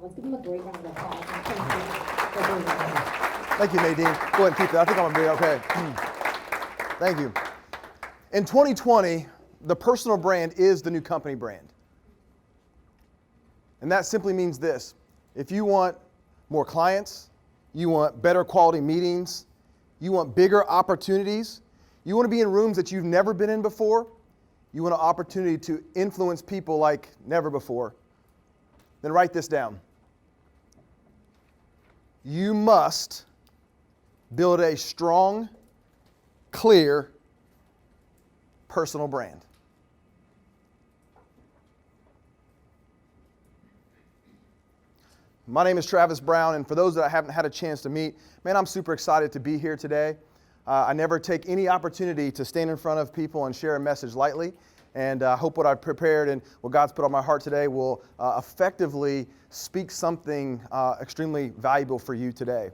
Let's give him a great round of applause. And thank you for being with us. Thank you, Nadine. Go ahead and keep that. I think I'm going to be okay. Thank you. In 2020, the personal brand is the new company brand. And that simply means this. If you want more clients, you want better quality meetings, you want bigger opportunities, you want to be in rooms that you've never been in before, you want an opportunity to influence people like never before, then write this down. You must build a strong, clear, personal brand. My name is Travis Brown, and for those that I haven't had a chance to meet, man, I'm super excited to be here today. I never take any opportunity to stand in front of people and share a message lightly, and I hope what I've prepared and what God's put on my heart today will effectively speak something extremely valuable for you today.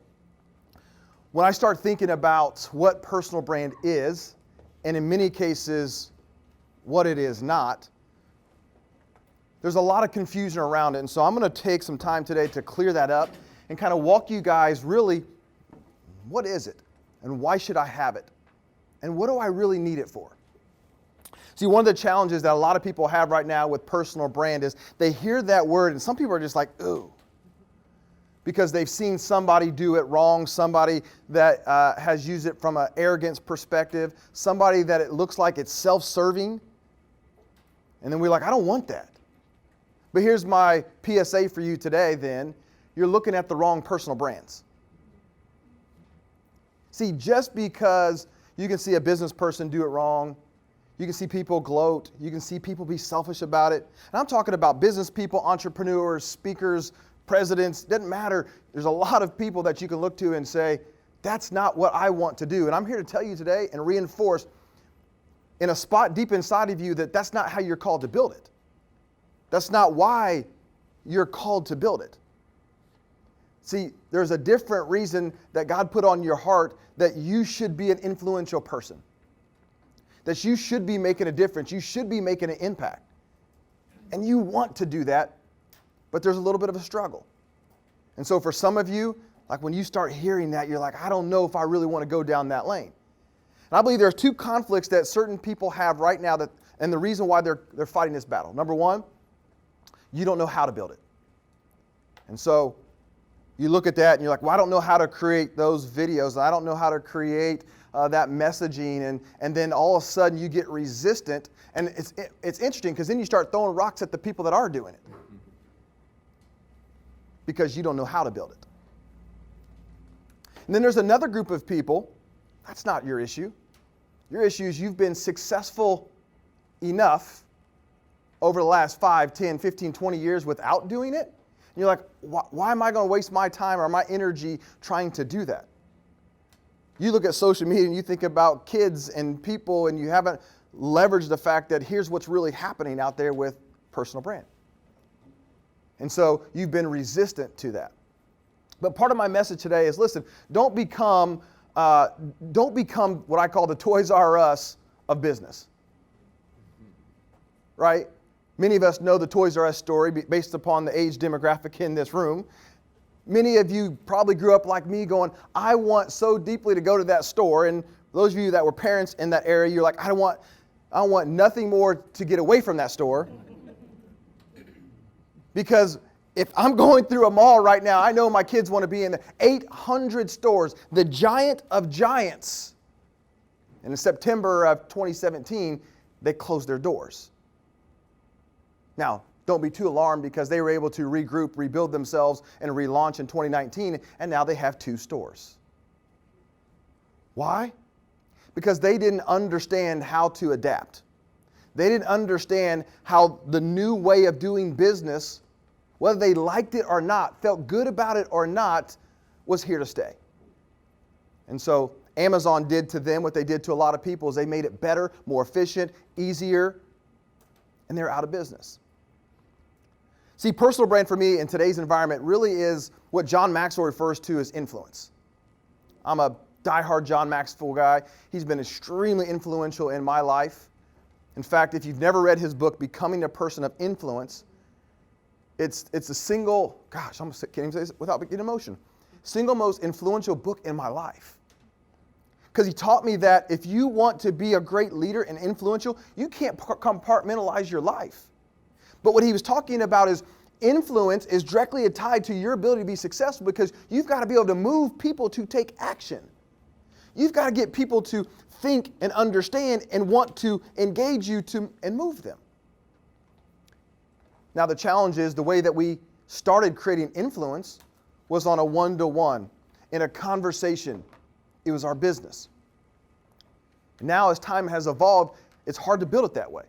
When I start thinking about what personal brand is, and in many cases, what it is not, there's a lot of confusion around it. And so I'm going to take some time today to clear that up and kind of walk you guys really, what is it? And why should I have it? And what do I really need it for? See, one of the challenges that a lot of people have right now with personal brand is they hear that word and some people are just like, ooh. Because they've seen somebody do it wrong, somebody that has used it from an arrogance perspective, somebody that it looks like it's self-serving. And then we're like, I don't want that. But here's my PSA for you today then. You're looking at the wrong personal brands. See, just because you can see a business person do it wrong, you can see people gloat, you can see people be selfish about it. And I'm talking about business people, entrepreneurs, speakers, presidents, doesn't matter. There's a lot of people that you can look to and say, that's not what I want to do. And I'm here to tell you today and reinforce in a spot deep inside of you that that's not how you're called to build it. That's not why you're called to build it. See, there's a different reason that God put on your heart that you should be an influential person. That you should be making a difference. You should be making an impact. And you want to do that, but there's a little bit of a struggle. And so for some of you, like when you start hearing that, you're like, I don't know if I really want to go down that lane. And I believe there are two conflicts that certain people have right now and the reason why they're fighting this battle. Number one, you don't know how to build it. And so you look at that and you're like, well, I don't know how to create those videos. I don't know how to create that messaging. And then all of a sudden you get resistant. And it's interesting because then you start throwing rocks at the people that are doing it. Because you don't know how to build it. And then there's another group of people, that's not your issue. Your issue is you've been successful enough over the last 5, 10, 15, 20 years without doing it. And you're like, why am I going to waste my time or my energy trying to do that? You look at social media and you think about kids and people and you haven't leveraged the fact that here's what's really happening out there with personal brand. And so you've been resistant to that. But part of my message today is, listen, don't become what I call the Toys R Us of business. Right? Many of us know the Toys R Us story based upon the age demographic in this room. Many of you probably grew up like me going, I want so deeply to go to that store. And those of you that were parents in that area, you're like, I want nothing more to get away from that store. Because if I'm going through a mall right now, I know my kids want to be in the 800 stores, the giant of giants. And in September of 2017, they closed their doors. Now, don't be too alarmed because they were able to regroup, rebuild themselves, and relaunch in 2019, and now they have 2 stores. Why? Because they didn't understand how to adapt. They didn't understand how the new way of doing business, whether they liked it or not, felt good about it or not, was here to stay. And so Amazon did to them what they did to a lot of people is they made it better, more efficient, easier, and they're out of business. See, personal brand for me in today's environment really is what John Maxwell refers to as influence. I'm a diehard John Maxwell guy. He's been extremely influential in my life. In fact, if you've never read his book, Becoming a Person of Influence, It's a single, gosh, I can't even say this without getting emotional. Single most influential book in my life. Because he taught me that if you want to be a great leader and influential, you can't compartmentalize your life. But what he was talking about is influence is directly tied to your ability to be successful, because you've got to be able to move people to take action. You've got to get people to think and understand and want to engage you and move them. Now the challenge is the way that we started creating influence was on a one-to-one, in a conversation. It was our business. Now as time has evolved, it's hard to build it that way.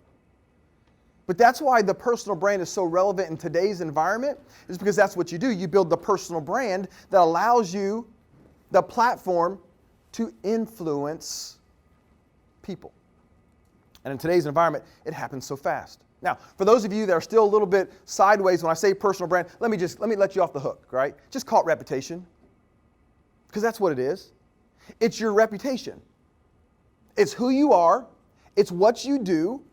But that's why the personal brand is so relevant in today's environment, is because that's what you do. You build the personal brand that allows you the platform to influence people. And in today's environment, it happens so fast. Now, for those of you that are still a little bit sideways when I say personal brand, let me let you off the hook, right? Just call it reputation. Because that's what it is. It's your reputation. It's who you are. It's what you do.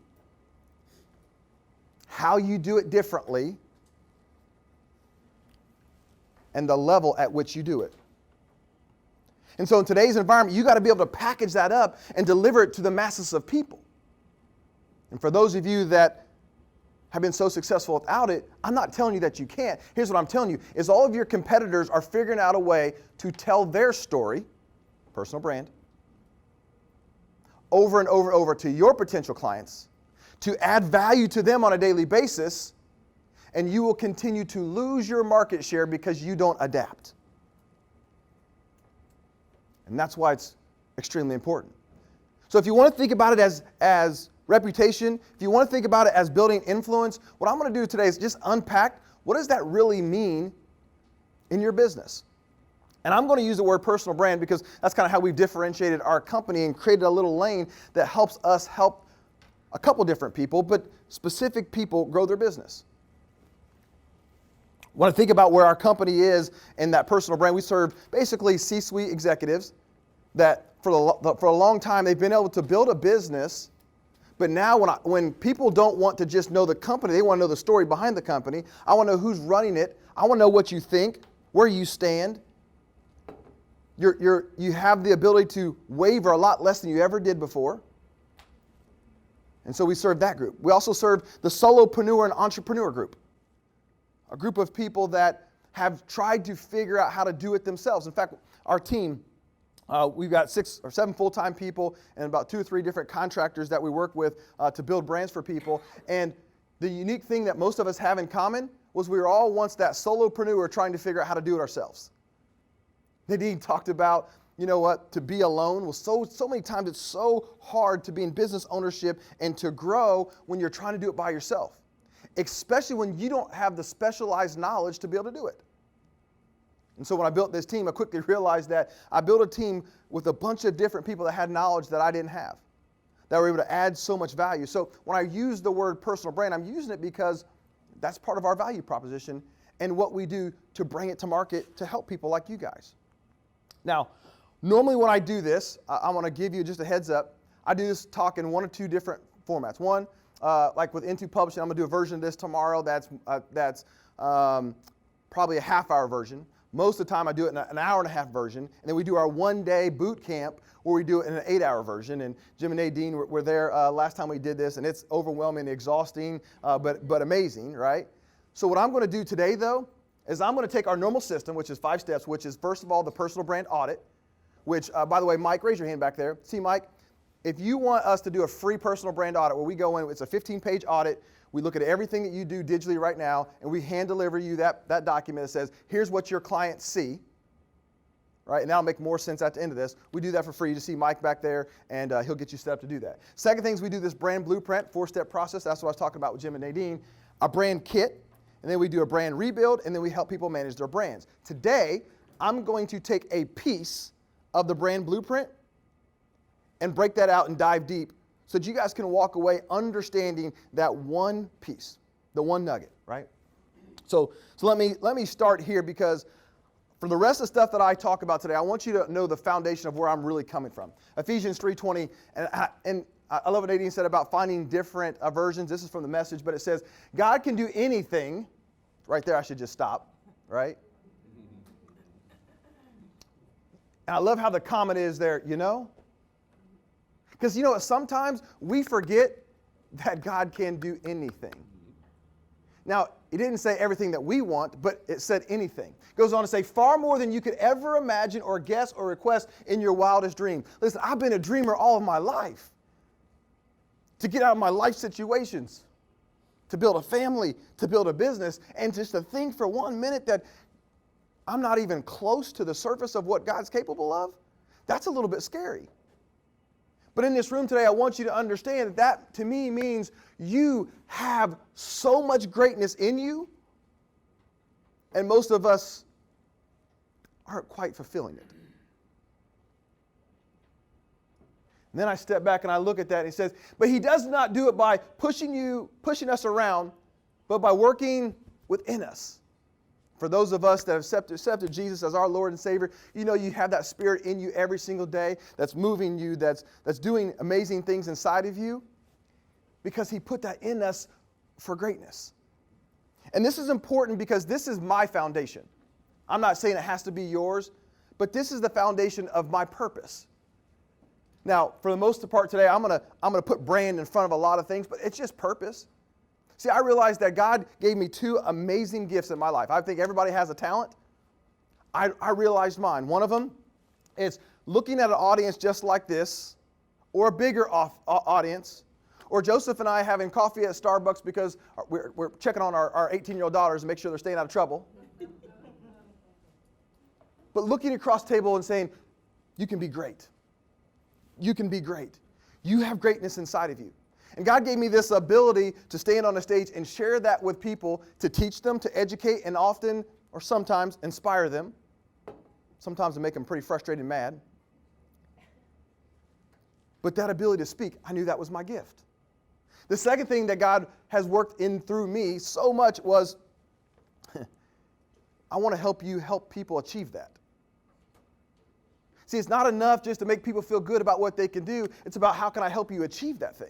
How you do it differently. And the level at which you do it. And so in today's environment, you got to be able to package that up and deliver it to the masses of people. And for those of you that have been so successful without it, I'm not telling you that you can't. Here's what I'm telling you, is all of your competitors are figuring out a way to tell their story, personal brand, over and over and over to your potential clients, to add value to them on a daily basis, and you will continue to lose your market share because you don't adapt. And that's why it's extremely important. So if you want to think about it as reputation, if you want to think about it as building influence, what I'm going to do today is just unpack what does that really mean in your business. And I'm going to use the word personal brand because that's kind of how we've differentiated our company and created a little lane that helps us help a couple different people, but specific people grow their business. Want to think about where our company is in that personal brand. We serve basically C-suite executives that for a long time they've been able to build a business, but now when people don't want to just know the company, they want to know the story behind the company. I want to know who's running it. I want to know what you think, where you stand. You have the ability to waver a lot less than you ever did before. And so we serve that group. We also serve the solopreneur and entrepreneur group. A group of people that have tried to figure out how to do it themselves. In fact, our team, we've got 6 or 7 full-time people and about 2 or 3 different contractors that we work with to build brands for people. And the unique thing that most of us have in common was we were all once that solopreneur trying to figure out how to do it ourselves. Nadine talked about, you know what, to be alone. Well, so many times it's so hard to be in business ownership and to grow when you're trying to do it by yourself. Especially when you don't have the specialized knowledge to be able to do it. And so when I built this team, I quickly realized that I built a team with a bunch of different people that had knowledge that I didn't have, that were able to add so much value. So when I use the word personal brand, I'm using it because that's part of our value proposition and what we do to bring it to market to help people like you guys. Now, normally when I do this, I want to give you just a heads up. I do this talk in 1 or 2 different formats. One, like with Into Publishing, I'm going to do a version of this tomorrow that's probably a half-hour version. Most of the time I do it in an hour-and-a-half version. And then we do our 1-day boot camp where we do it in an 8-hour version. And Jim and Nadine were there last time we did this, and it's overwhelming, exhausting, but amazing, right? So what I'm going to do today, though, is I'm going to take our normal system, which is 5 steps, which is, first of all, the personal brand audit, which, by the way, Mike, raise your hand back there. See, Mike, if you want us to do a free personal brand audit where we go in, it's a 15-page audit, we look at everything that you do digitally right now, and we hand deliver you that document that says, here's what your clients see, right? And that'll make more sense at the end of this. We do that for free. You just see Mike back there, and he'll get you set up to do that. Second thing is we do this brand blueprint, 4-step process. That's what I was talking about with Jim and Nadine. A brand kit, and then we do a brand rebuild, and then we help people manage their brands. Today, I'm going to take a piece of the brand blueprint and break that out and dive deep so that you guys can walk away understanding that one piece, the one nugget, right? So let me start here, because for the rest of the stuff that I talk about today, I want you to know the foundation of where I'm really coming from. Ephesians 3:20, and I love what Nadine said about finding different versions. This is from the Message, but it says, God can do anything, Right there, I should just stop, right? And I love how the comment is there, you know? Because you know what, sometimes we forget that God can do anything. Now, it didn't say everything that we want, but it said anything. It goes on to say, far more than you could ever imagine or guess or request in your wildest dream. Listen, I've been a dreamer all of my life. To get out of my life situations, to build a family, to build a business, and just to think for 1 minute that I'm not even close to the surface of what God's capable of, that's a little bit scary. But in this room today, I want you to understand that that to me means you have so much greatness in you, and most of us aren't quite fulfilling it. And then I step back and I look at that and he says, but he does not do it by pushing us around, but by working within us. For those of us that have accepted Jesus as our Lord and Savior, you know you have that Spirit in you every single day that's moving you, that's doing amazing things inside of you, because he put that in us for greatness. And this is important because this is my foundation. I'm not saying it has to be yours, but this is the foundation of my purpose. Now, for the most part today, I'm gonna put brand in front of a lot of things, but it's just purpose. See, I realized that God gave me two amazing gifts in my life. I think everybody has a talent. I realized mine. One of them is looking at an audience just like this, or a bigger audience, or Joseph and I having coffee at Starbucks because we're checking on our 18-year-old daughters and make sure they're staying out of trouble. But looking across the table and saying, you can be great. You can be great. You have greatness inside of you. And God gave me this ability to stand on a stage and share that with people, to teach them, to educate, and often, or sometimes, inspire them. Sometimes to make them pretty frustrated and mad. But that ability to speak, I knew that was my gift. The second thing that God has worked in through me so much was, I want to help people achieve that. See, it's not enough just to make people feel good about what they can do. It's about how can I help you achieve that thing.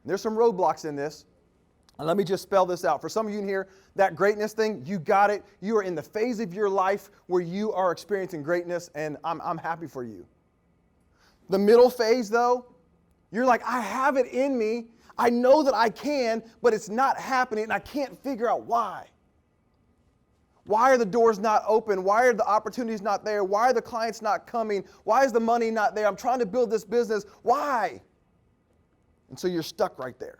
And there's some roadblocks in this. And let me just spell this out. For some of you in here, that greatness thing, you got it. You are in the phase of your life where you are experiencing greatness, and I'm happy for you. The middle phase, though, you're like, I have it in me. I know that I can, but it's not happening, and I can't figure out why. Why are the doors not open? Why are the opportunities not there? Why are the clients not coming? Why is the money not there? I'm trying to build this business. Why? And so you're stuck right there.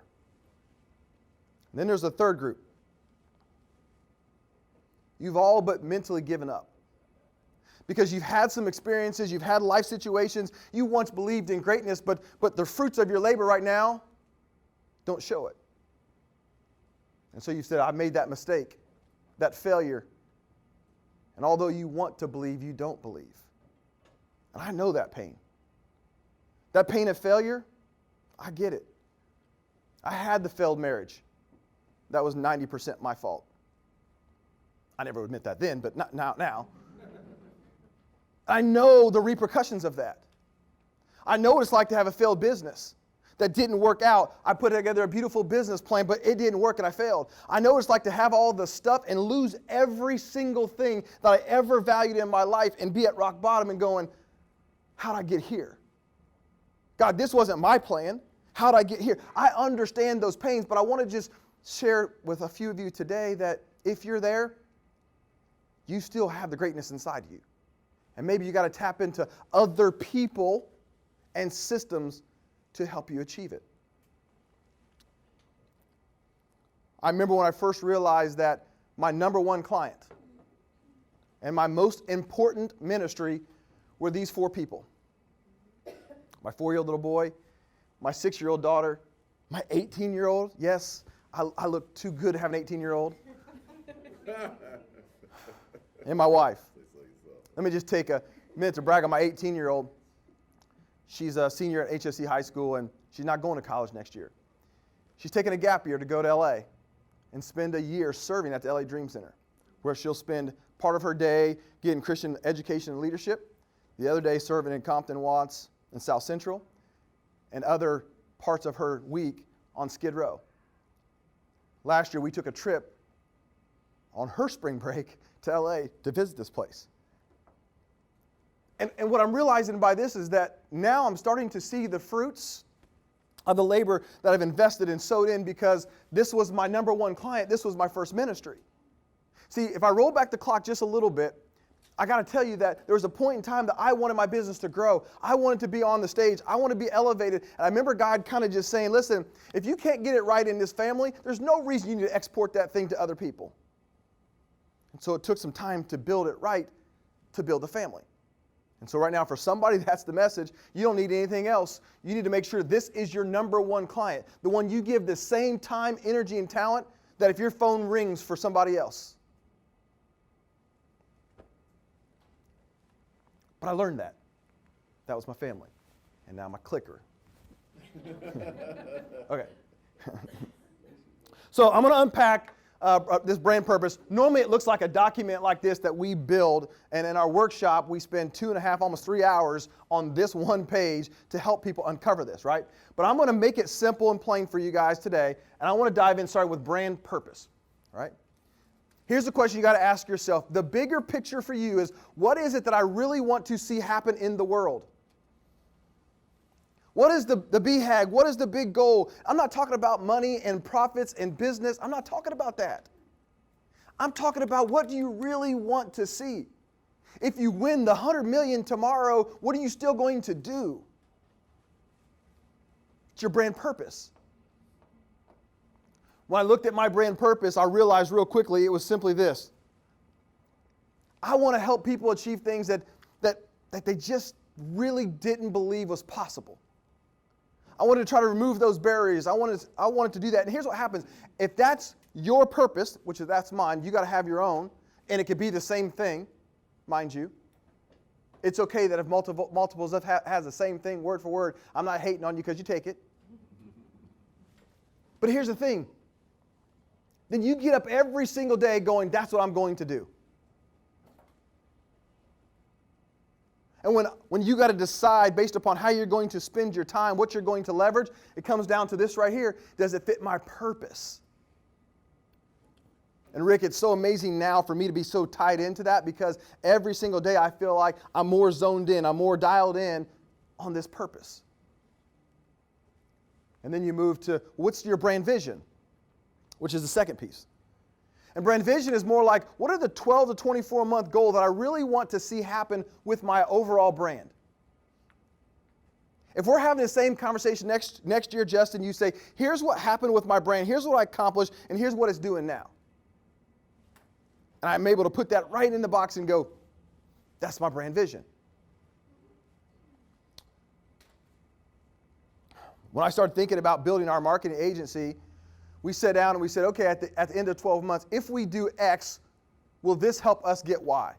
And then there's a third group. You've all but mentally given up. Because you've had some experiences, you've had life situations, you once believed in greatness, but the fruits of your labor right now don't show it. And so you said, I made that mistake, that failure. And although you want to believe, you don't believe. And I know that pain. That pain of failure, I get it. I had the failed marriage. That was 90% my fault. I never admit that then, but not now. I know the repercussions of that. I know what it's like to have a failed business that didn't work out. I put together a beautiful business plan, but it didn't work and I failed. I know what it's like to have all the stuff and lose every single thing that I ever valued in my life and be at rock bottom and going, how'd I get here? God, this wasn't my plan. How'd I get here? I understand those pains, but I want to just share with a few of you today that if you're there, you still have the greatness inside you. And maybe you got to tap into other people and systems to help you achieve it. I remember when I first realized that my number one client and my most important ministry were these four people. My 4-year-old little boy, my 6-year-old daughter, my 18-year-old. Yes, I look too good to have an 18-year-old. And my wife. Let me just take a minute to brag on my 18-year-old. She's a senior at HSC High School, and she's not going to college next year. She's taking a gap year to go to LA and spend a year serving at the LA Dream Center, where she'll spend part of her day getting Christian education and leadership, the other day serving in Compton, Watts, and South Central, and other parts of her week on Skid Row. Last year, we took a trip on her spring break to LA to visit this place. And what I'm realizing by this is that now I'm starting to see the fruits of the labor that I've invested and sowed in, because this was my number one client. This was my first ministry. See, if I roll back the clock just a little bit, I got to tell you that there was a point in time that I wanted my business to grow. I wanted to be on the stage. I wanted to be elevated. And I remember God kind of just saying, listen, if you can't get it right in this family, there's no reason you need to export that thing to other people. And so it took some time to build it right, to build the family. And so right now, for somebody, that's the message. You don't need anything else. You need to make sure this is your number one client, the one you give the same time, energy, and talent that if your phone rings for somebody else. But I learned that. That was my family. And now my clicker. Okay. So I'm going to unpack this brand purpose. Normally it looks like a document like this that we build, and in our workshop we spend 2.5, almost 3 hours on this one page to help people uncover this, right? But I'm going to make it simple and plain for you guys today, and I want to dive in, starting with brand purpose, all right? Here's the question you got to ask yourself. The bigger picture for you is, what is it that I really want to see happen in the world? What is the BHAG? What is the big goal? I'm not talking about money and profits and business. I'm not talking about that. I'm talking about, what do you really want to see? If you win the 100 million tomorrow, what are you still going to do? It's your brand purpose. When I looked at my brand purpose, I realized real quickly it was simply this. I want to help people achieve things that they just really didn't believe was possible. I wanted to try to remove those barriers. I wanted to do that. And here's what happens. If that's your purpose, which that's mine, you got to have your own, and it could be the same thing, mind you. It's okay that if multiples of has the same thing word for word, I'm not hating on you because you take it. But here's the thing. Then you get up every single day going, that's what I'm going to do. And when you got to decide based upon how you're going to spend your time, what you're going to leverage, it comes down to this right here. Does it fit my purpose? And Rick, it's so amazing now for me to be so tied into that, because every single day I feel like I'm more zoned in, I'm more dialed in on this purpose. And then you move to, what's your brand vision? Which is the second piece. And brand vision is more like, what are the 12 to 24 month goals that I really want to see happen with my overall brand? If we're having the same conversation next year, Justin, you say, here's what happened with my brand, here's what I accomplished, and here's what it's doing now. And I'm able to put that right in the box and go, that's my brand vision. When I started thinking about building our marketing agency, we sat down and we said, okay, at the end of 12 months, if we do X, will this help us get Y?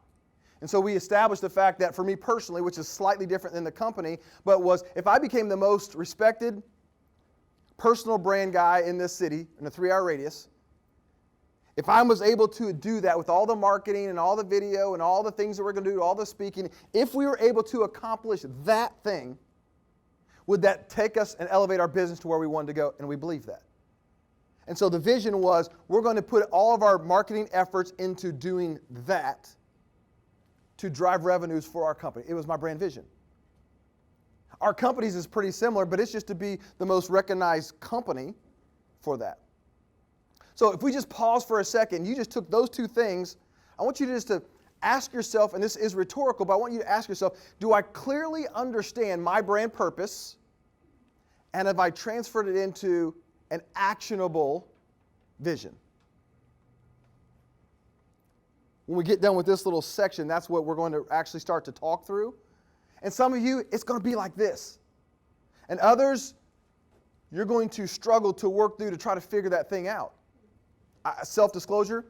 And so we established the fact that for me personally, which is slightly different than the company, but was if I became the most respected personal brand guy in this city in a 3-hour radius, if I was able to do that with all the marketing and all the video and all the things that we're going to do, all the speaking, if we were able to accomplish that thing, would that take us and elevate our business to where we wanted to go? And we believe that. And so the vision was, we're going to put all of our marketing efforts into doing that to drive revenues for our company. It was my brand vision. Our company's is pretty similar, but it's just to be the most recognized company for that. So if we just pause for a second, you just took those two things, I want you to just to ask yourself, and this is rhetorical, but I want you to ask yourself, do I clearly understand my brand purpose, and have I transferred it into an actionable vision? When we get done with this little section, that's what we're going to actually start to talk through. And some of you, it's going to be like this. And others, you're going to struggle to work through to try to figure that thing out. Self-disclosure,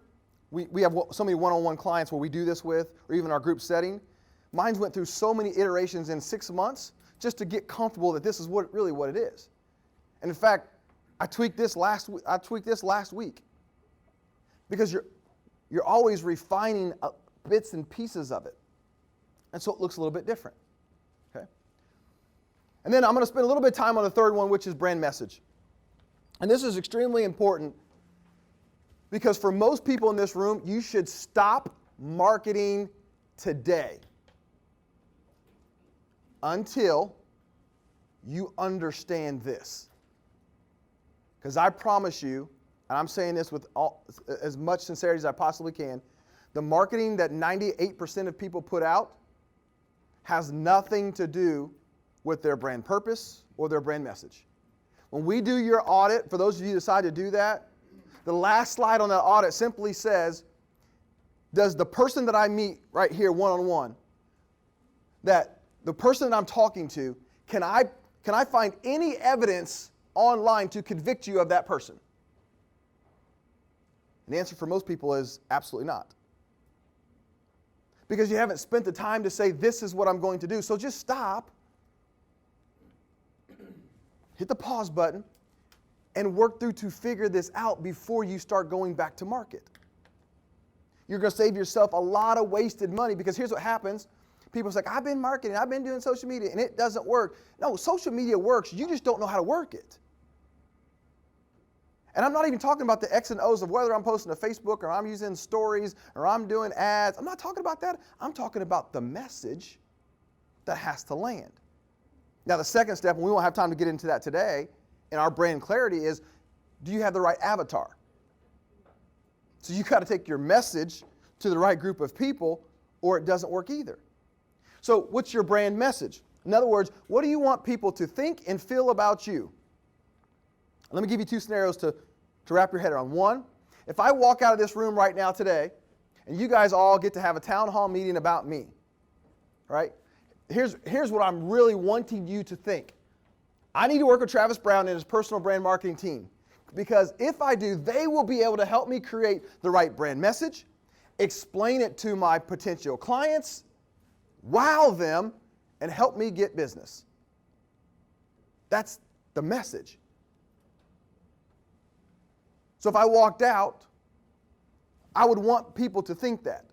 we have so many one-on-one clients where we do this with, or even our group setting. Mine went through so many iterations in 6 months just to get comfortable that this is really what it is. And in fact, I tweaked this last week because you're always refining bits and pieces of it, and so it looks a little bit different. Okay. And then I'm going to spend a little bit of time on the third one, which is brand message. And this is extremely important Because for most people in this room, you should stop marketing today until you understand this. Because I promise you, and I'm saying this with as much sincerity as I possibly can, the marketing that 98% of people put out has nothing to do with their brand purpose or their brand message. When we do your audit, for those of you who decide to do that, the last slide on that audit simply says, does the person that I meet right here one-on-one, that the person that I'm talking to, can I find any evidence online to convict you of that person? And the answer for most people is absolutely not. Because you haven't spent the time to say, this is what I'm going to do. So just stop, hit the pause button, and work through to figure this out before you start going back to market. You're going to save yourself a lot of wasted money, because here's what happens. People say, I've been marketing, I've been doing social media, and it doesn't work. No, social media works. You just don't know how to work it. And I'm not even talking about the X and O's of whether I'm posting to Facebook or I'm using stories or I'm doing ads. I'm not talking about that. I'm talking about the message that has to land. Now, the second step, and we won't have time to get into that today, in our brand clarity is, do you have the right avatar? So you got to take your message to the right group of people, or it doesn't work either. So what's your brand message? In other words, what do you want people to think and feel about you? Let me give you two scenarios to wrap your head around. One, if I walk out of this room right now today, and you guys all get to have a town hall meeting about me, right? Here's what I'm really wanting you to think. I need to work with Travis Brown and his personal brand marketing team, because if I do, they will be able to help me create the right brand message, explain it to my potential clients, wow them, and help me get business. That's the message. So if I walked out, I would want people to think that.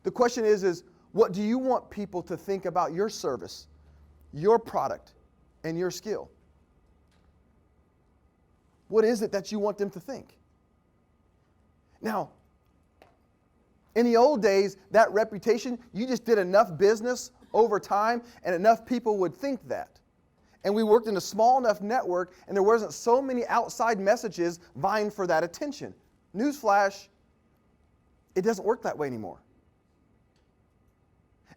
The question is what do you want people to think about your service, your product, and your skill? What is it that you want them to think? Now, in the old days, that reputation, you just did enough business over time and enough people would think that. And we worked in a small enough network and there wasn't so many outside messages vying for that attention. Newsflash, it doesn't work that way anymore.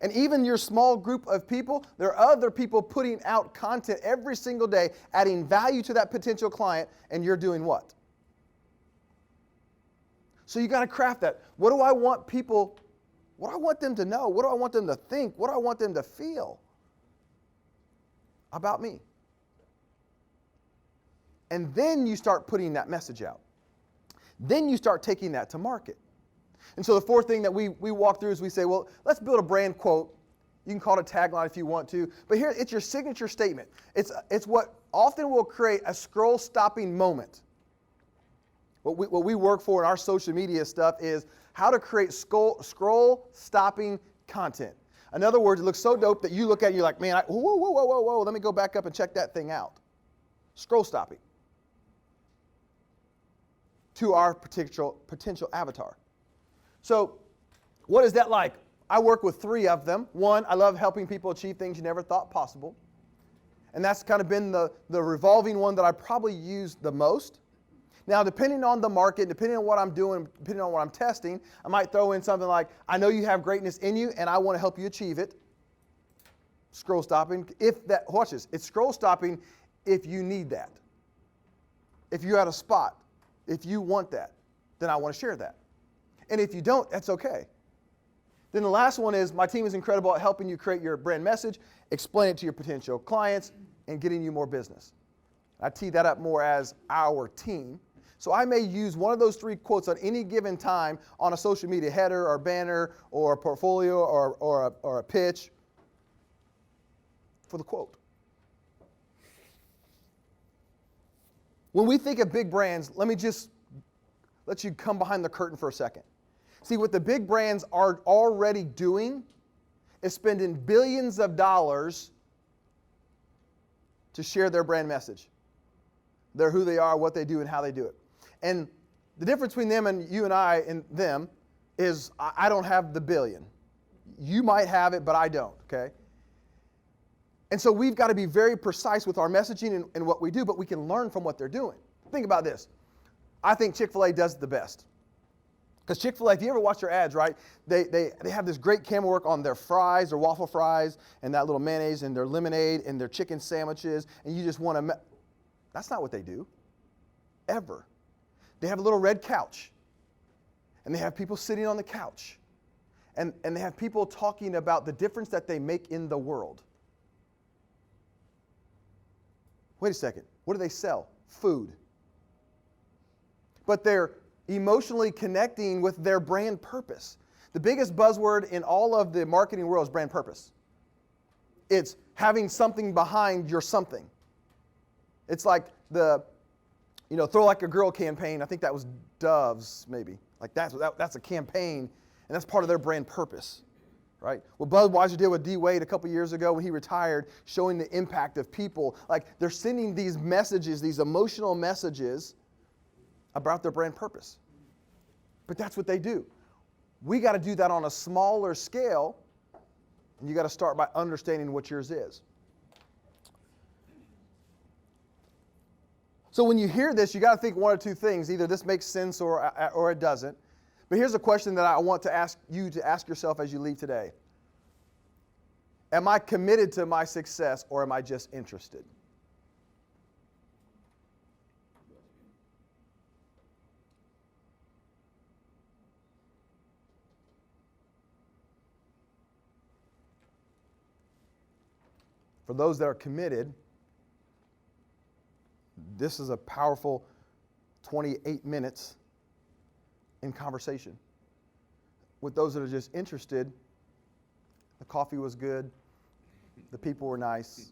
And even your small group of people, there are other people putting out content every single day, adding value to that potential client, and you're doing what? So you got to craft that. What do I want people, what do I want them to know? What do I want them to think? What do I want them to feel about me? And then you start putting that message out. Then you start taking that to market. And so the fourth thing that we walk through is we say, well, let's build a brand quote. You can call it a tagline if you want to. But here, it's your signature statement. It's what often will create a scroll-stopping moment. What we work for in our social media stuff is how to create scroll-stopping content. In other words, it looks so dope that you look at it and you're like, man, whoa, let me go back up and check that thing out. Scroll-stopping to our potential avatar. So what is that like? I work with 3 of them. One, I love helping people achieve things you never thought possible. And that's kind of been the revolving one that I probably use the most. Now, depending on the market, depending on what I'm doing, depending on what I'm testing, I might throw in something like, I know you have greatness in you and I want to help you achieve it. Scroll stopping. Watch this. It's scroll stopping if you need that. If you're at a spot, if you want that, then I want to share that. And if you don't, that's okay. Then the last one is, my team is incredible at helping you create your brand message, explain it to your potential clients, and getting you more business. I tee that up more as our team. So I may use one of those 3 quotes at any given time on a social media header or banner or a portfolio or a pitch for the quote. When we think of big brands, let me just let you come behind the curtain for a second. See, what the big brands are already doing is spending billions of dollars to share their brand message. They're who they are, what they do, and how they do it. And The difference between them and you and I and them is I don't have the billion. You might have it, but I don't, okay? And so we've got to be very precise with our messaging and what we do, but we can learn from what they're doing. Think about this. I think Chick-fil-A does it the best. Because Chick-fil-A, if you ever watch their ads, right, they have this great camera work on their fries, their waffle fries, and that little mayonnaise, and their lemonade, and their chicken sandwiches, and you just want to... That's not what they do, ever. They have a little red couch, and they have people sitting on the couch, and they have people talking about the difference that they make in the world. Wait a second. What do they sell? Food. But they're emotionally connecting with their brand purpose. The biggest buzzword in all of the marketing world is brand purpose. It's having something behind your something. It's like the, Throw Like a Girl campaign. I think that was Dove's, maybe. Like that's a campaign, and that's part of their brand purpose, right? What Budweiser did with D. Wade a couple years ago when he retired, showing the impact of people. Like they're sending these messages, these emotional messages about their brand purpose. But that's what they do. We got to do that on a smaller scale, and you got to start by understanding what yours is. So when you hear this, you got to think one or two things. Either this makes sense or it doesn't. But here's a question that I want to ask you to ask yourself as you leave today. Am I committed to my success, or am I just interested? For those that are committed, this is a powerful 28 minutes in conversation. With those that are just interested, the coffee was good, the people were nice,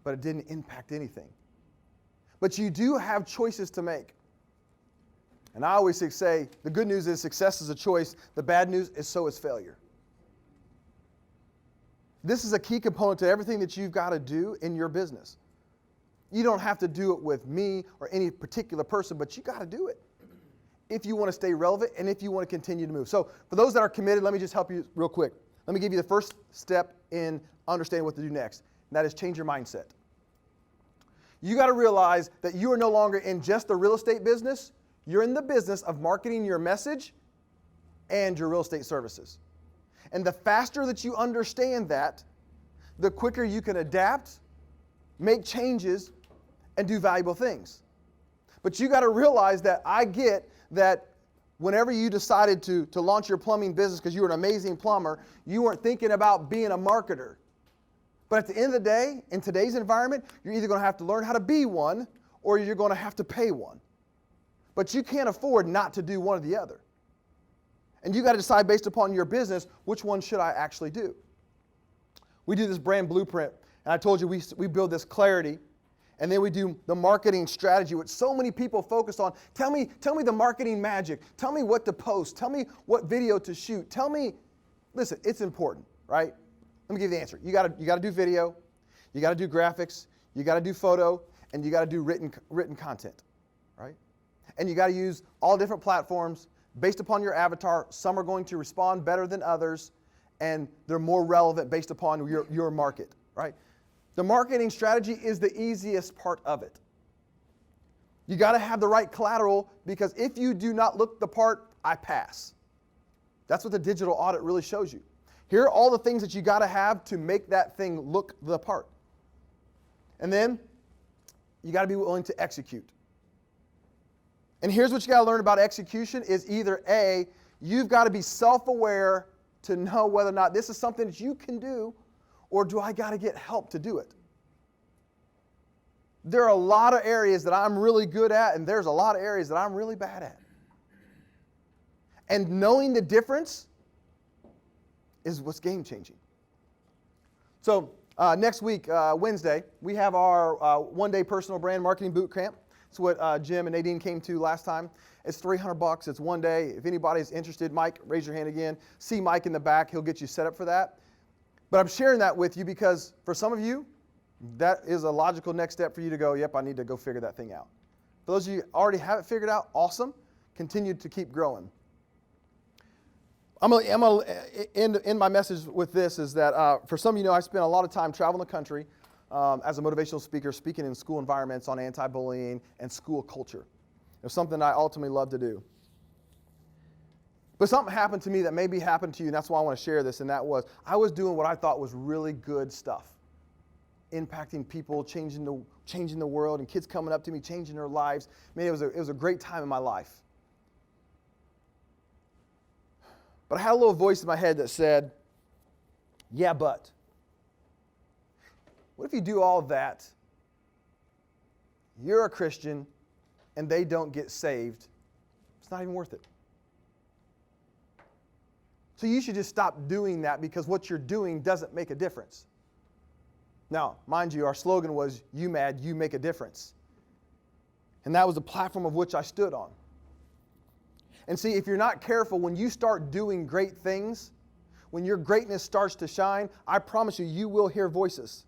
but it didn't impact anything. But you do have choices to make. And I always say, the good news is success is a choice. The bad news is so is failure. This is a key component to everything that you've got to do in your business. You don't have to do it with me or any particular person, but you got to do it if you want to stay relevant and if you want to continue to move. So for those that are committed, let me just help you real quick. Let me give you the first step in understanding what to do next, and that is change your mindset. You got to realize that you are no longer in just the real estate business. You're in the business of marketing your message and your real estate services. And the faster that you understand that, the quicker you can adapt, make changes, and do valuable things. But you got to realize that I get that whenever you decided to launch your plumbing business because you were an amazing plumber, you weren't thinking about being a marketer. But at the end of the day, in today's environment, you're either going to have to learn how to be one or you're going to have to pay one. But you can't afford not to do one or the other. And you got to decide based upon your business, which one should I actually do? We do this brand blueprint, and I told you we build this clarity, and then we do the marketing strategy, which so many people focus on. Tell me the marketing magic. Tell me what to post. Tell me what video to shoot. Tell me, listen, it's important, right? Let me give you the answer. You got to do video, you got to do graphics, you got to do photo, and you got to do written content, right? And you got to use all different platforms. Based upon your avatar, some are going to respond better than others, and they're more relevant based upon your market, right? The marketing strategy is the easiest part of it. You got to have the right collateral, because if you do not look the part, I pass. That's what the digital audit really shows you. Here are all the things that you got to have to make that thing look the part. And then you got to be willing to execute. And here's what you got to learn about execution is either A, you've got to be self-aware to know whether or not this is something that you can do, or do I got to get help to do it? There are a lot of areas that I'm really good at, and there's a lot of areas that I'm really bad at. And knowing the difference is what's game-changing. So next week, Wednesday, we have our one-day personal brand marketing boot camp. It's what Jim and Nadine came to last time. It's $300. It's one day. If anybody's interested, Mike, raise your hand again. See Mike in the back. He'll get you set up for that. But I'm sharing that with you because for some of you, that is a logical next step for you to go, yep, I need to go figure that thing out. For those of you who already have it figured out, awesome. Continue to keep growing. I'm going to end my message with this, is that for some of you know, I spent a lot of time traveling the country as a motivational speaker, speaking in school environments on anti-bullying and school culture. It's something I ultimately love to do. But something happened to me that maybe happened to you, and that's why I want to share this, and that was I was doing what I thought was really good stuff. Impacting people, changing the world, and kids coming up to me, changing their lives. Man, it was a great time in my life. But I had a little voice in my head that said, yeah, but what if you do all that, you're a Christian, and they don't get saved? It's not even worth it. So you should just stop doing that, because what you're doing doesn't make a difference. Now, mind you, our slogan was, you mad, you make a difference. And that was the platform of which I stood on. And see, if you're not careful, when you start doing great things, when your greatness starts to shine, I promise you, you will hear voices.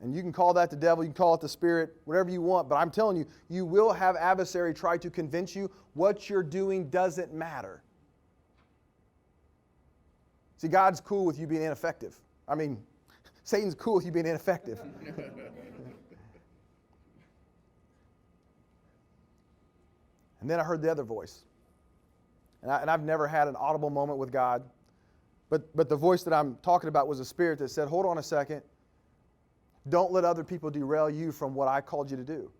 And you can call that the devil, you can call it the spirit, whatever you want, but I'm telling you, you will have adversary try to convince you what you're doing doesn't matter. See, God's cool with you being ineffective. I mean, Satan's cool with you being ineffective. And then I heard the other voice. And I've never had an audible moment with God. But the voice that I'm talking about was a spirit that said, hold on a second. Don't let other people derail you from what I called you to do.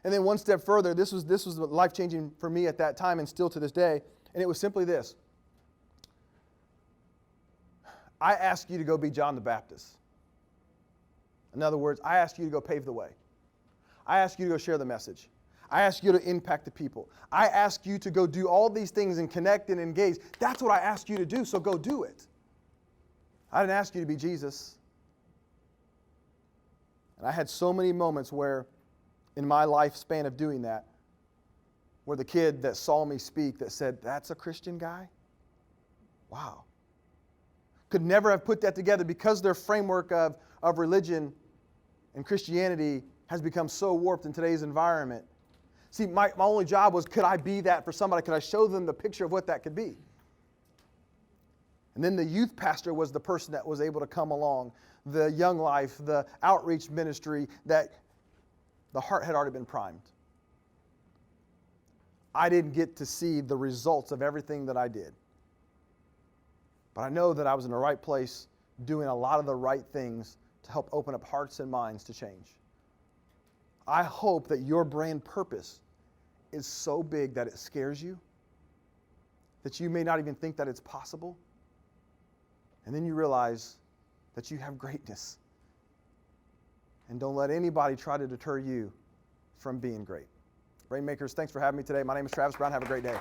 And then one step further, this was life-changing for me at that time and still to this day. And it was simply this. I ask you to go be John the Baptist. In other words, I ask you to go pave the way. I ask you to go share the message. I ask you to impact the people. I ask you to go do all these things and connect and engage. That's what I ask you to do, so go do it. I didn't ask you to be Jesus. And I had so many moments where, in my lifespan of doing that, where the kid that saw me speak that said, that's a Christian guy? Wow. Could never have put that together because their framework of religion and Christianity has become so warped in today's environment. See, my only job was, could I be that for somebody? Could I show them the picture of what that could be? And then the youth pastor was the person that was able to come along, the young life, the outreach ministry, that the heart had already been primed. I didn't get to see the results of everything that I did. But I know that I was in the right place doing a lot of the right things to help open up hearts and minds to change. I hope that your brand purpose is so big that it scares you, that you may not even think that it's possible. And then you realize that you have greatness. And don't let anybody try to deter you from being great. Rainmakers, thanks for having me today. My name is Travis Brown. Have a great day.